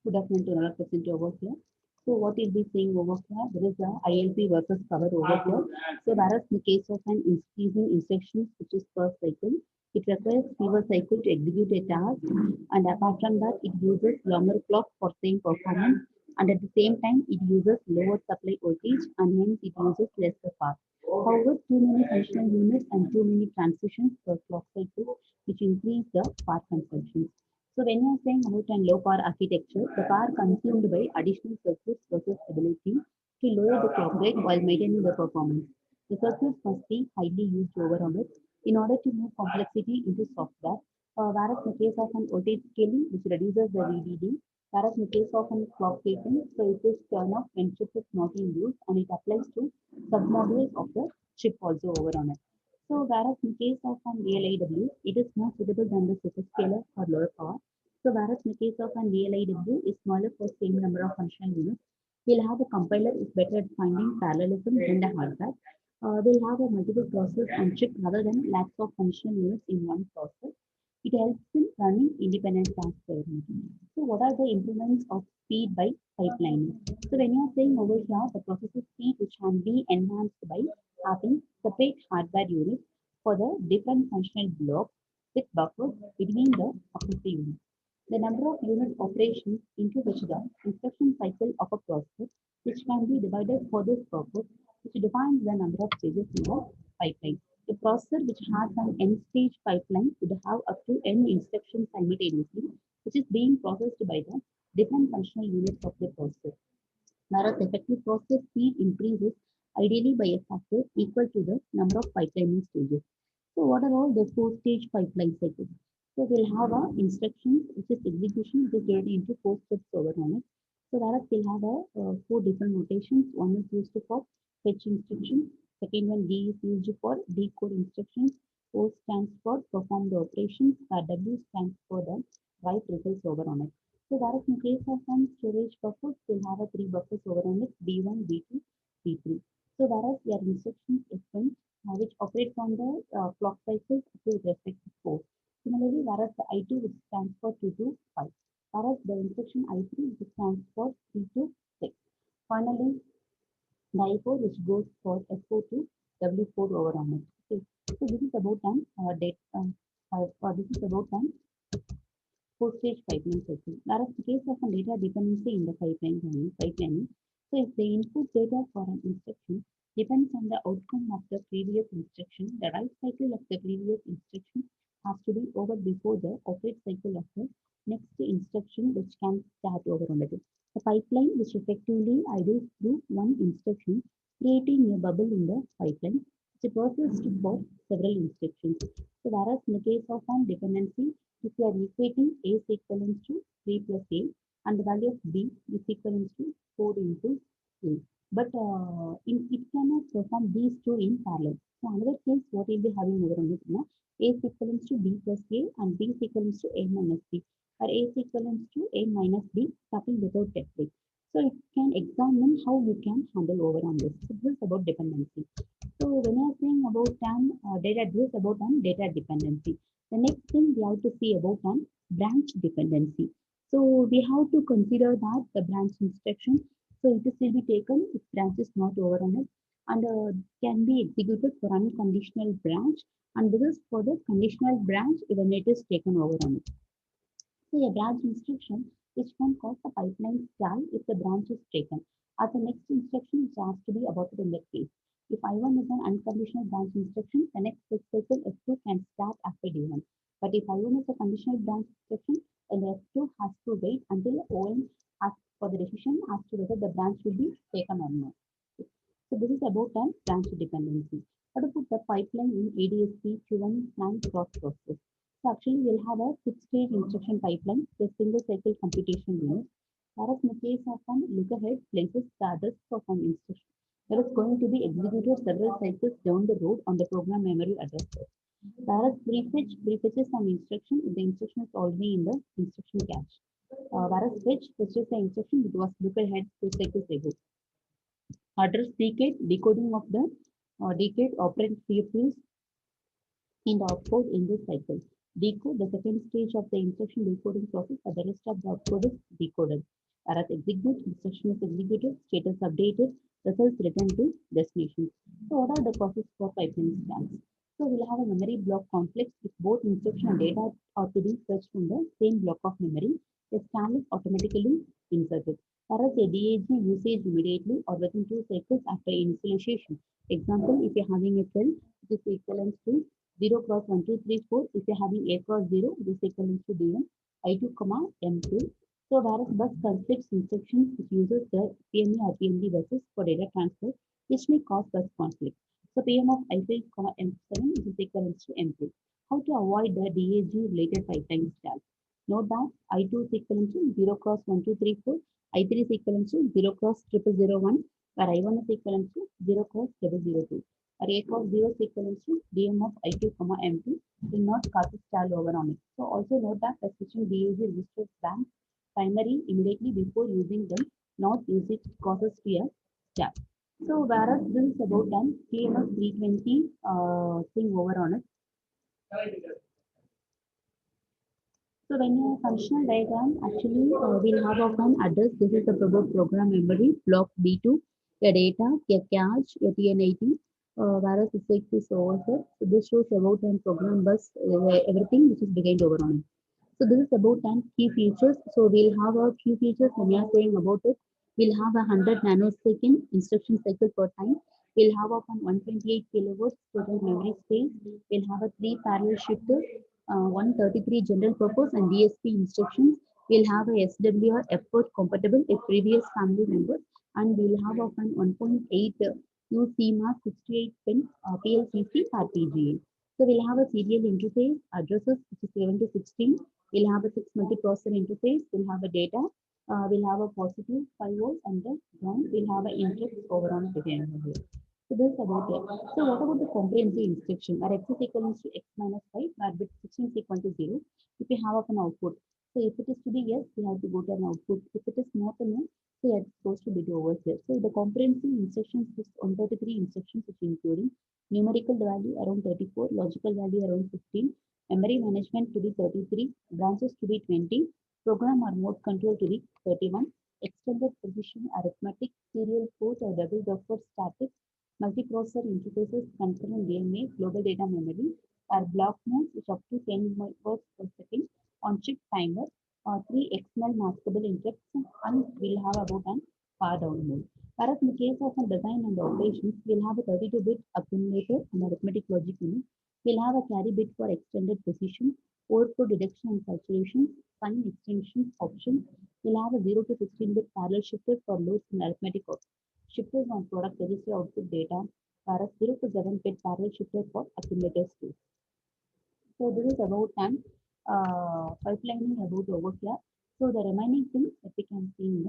Good afternoon to all of us into over here. So what we'll be seeing over here, there is a ILP versus cover over here. So whereas in the case of an increasing instructions, which is per cycle, it requires fewer cycle to execute a task, and apart from that, it uses longer clock for same performance, and at the same time, it uses lower supply voltage, and hence it uses lesser power. However, too many functional units and too many transitions per clock cycle, which increase the power consumption. So when you are saying about a low power architecture, the power consumed by additional circuits versus ability to lower the clock rate while maintaining the performance. The circuits must be highly used overall in order to move complexity into software. Whereas in the case of an voltage scaling, which reduces the VDD, whereas in the case of an clock gating, so it is turn off when chip is not in use and it applies to submodules of the chip also over on it. So whereas in case of an VLIW, it is more suitable than the superscalar for lower power. So whereas in the case of an VLIW is smaller for same number of functional units, we'll have a compiler is better at finding parallelism in the hardware. We'll have a multiple process on chip rather than lakhs of functional units in one process. It helps in running independent tasks. So what are the improvements of speed by pipelining? So when you are saying over here, the processor speed which can be enhanced by having separate hardware units for the different functional blocks with buffers between the operating units. The number of unit operations into which the instruction cycle of a process, which can be divided for this purpose, which defines the number of stages in the pipeline. A processor which has an n-stage pipeline would have up to n instructions simultaneously, which is being processed by the different functional units of the processor. Whereas effective process speed increases ideally by a factor equal to the number of pipelining stages. So what are all the four-stage pipeline cycles? So we'll have our instructions, which is execution, which is divided into four steps over on it. So whereas we'll have four different notations. One is used for fetch instruction. Second one, D is used for decode instructions. O stands for perform the operations. W stands for the write results over on it. So whereas in case of some storage buffers, we'll have a three buffers over on it, B1, B2, B3. So whereas your instructions is which operates on the clock cycles with respect to 4. Similarly, whereas the I2 which stands for 2 to 5, whereas the instruction I3 which stands for 3 to 6. Finally, the I4 which goes for S4 to W4 over on it. Okay. So this is about an this is about an four-stage pipeline cycle. Whereas in case of a data dependency in the pipelining, so if the input data for an instruction depends on the outcome of the previous instruction, the write cycle of the previous instruction has to be over before the operate cycle of the next instruction which can start over on it. The pipeline which effectively idles through one instruction, creating a bubble in the pipeline, which is processed for several instructions. So whereas in the case of one dependency, if you are equating A is equivalent to 3 plus A and the value of B is equivalent to 4 into A. But it cannot perform these two in parallel. So another case, what we'll be having over on it now, A is equivalent to B plus A and B is equivalent to A minus B, or A is equivalent to A minus B, starting without testing. So it can examine how you can handle over on this. So this is about dependency. So when you are saying about data, this is about data dependency. The next thing we have to see about branch dependency. So we have to consider that the branch instruction, so it is will be taken if branch is not over on it and can be executed for unconditional branch, and this is for the conditional branch when it is taken over on it. So a branch instruction which can cause a pipeline stall if the branch is taken. As the next instruction which has to be aborted in that case. If I1 is an unconditional branch instruction, the next cycle F2 can start after D1. But if I1 is a conditional branch instruction, then F2 has to wait until ON asks for the decision as to whether the branch will be taken or not. So this is about branch dependency. What about the pipeline in ADSP Q1 and cross process? So actually we'll have a six-stage instruction pipeline with single cycle computation unit. Whereas in the case of one look ahead places the address of an instruction that is going to be executed several cycles down the road on the program memory address. Whereas prefetches an instruction if the instruction is already in the instruction cache. Whereas fetches the instruction which was look ahead two cycles ago. Address decoding of the decade operand fields in the opcode in this cycle. decode the second stage of the instruction decoding process, and the rest of the output is decoded. Whereas execute, instruction is executed, status updated, results return to destination. So what are the process for pipeline scans? So we'll have a memory block complex if both instruction and data are to be fetched from the same block of memory. The scan is automatically inserted. Whereas a DAG usage immediately or within 2 cycles after initialization. Example, if you're having a cell, it is equivalent to 0 cross 1, 2, 3, 4. If you're having A cross 0, this equivalent to DM, I2, M2. So whereas bus conflicts instructions which uses the PME or PMD buses for data transfer, which may cause bus conflict. So PM of I5, M7 is equivalent to M3. How to avoid the DAG related pipeline stall? Note that I2 is equivalent to 0 cross 1, 2, 3, 4. I3 is equivalent to 0 cross 0001, where I1 is equivalent to 0 cross 002. Where A cross 0 is equivalent to DM of I2, M2 will not cause a stall over on it. So also note that the switching DAG registers bank primary immediately before using them, not using causes to a stall. So whereas this is about an CMS 320 thing over on it. So when you have functional diagram, actually we'll have of an address. This is the program memory, block B2, your data, your cache, your TN80, whereas the 6 is over here. So this shows about an program bus, everything which is behind over on it. So this is about 10 key features. So we'll have our key features when we are saying about it. We'll have a 100 nanosecond instruction cycle per time. We'll have up on 128 kilowatts total memory space. We'll have a 3 parallel shifters, 133 general purpose and DSP instructions. We'll have a SWR effort compatible with previous family members, and we'll have up on 1.8 UCMAS 68 pin PLCC RTGA. So we'll have a serial interface addresses which is 11 to 16. We'll have a 6 multiprocessor interface. We'll have a data. We'll have a positive 5 volts and the ground. We'll have an interrupt over on the here. So this is about it. So what about the comprehensive instruction? Where x is equal to x minus 5, where bit 16 is equal to 0. If we have an output. So if it is to be yes, we have to go to an output. If it is not a no, so it's supposed to be over here. So the comprehensive instructions is 133 instructions, which including numerical value around 34, logical value around 15, memory management to be 33, branches to be 20, program or mode control to be 31, extended precision arithmetic, serial port or double buffer static, multiprocessor interfaces, concurrent DMA, global data memory, are block modes which up to 10 words per second, on-chip timer, 3 external maskable interrupts, and we'll have about an far down mode. Whereas in the case of a design and operations, we'll have a 32-bit accumulator and arithmetic logic unit. We'll have a carry bit for extended precision, overflow detection and saturation, sign extension options. We'll have a 0 to 16-bit parallel shifter for loads and arithmetic shifters on product register output data, whereas 0 to 7-bit parallel shifter for accumulators too. So this is about an pipelining about over here. So the remaining things that we can see,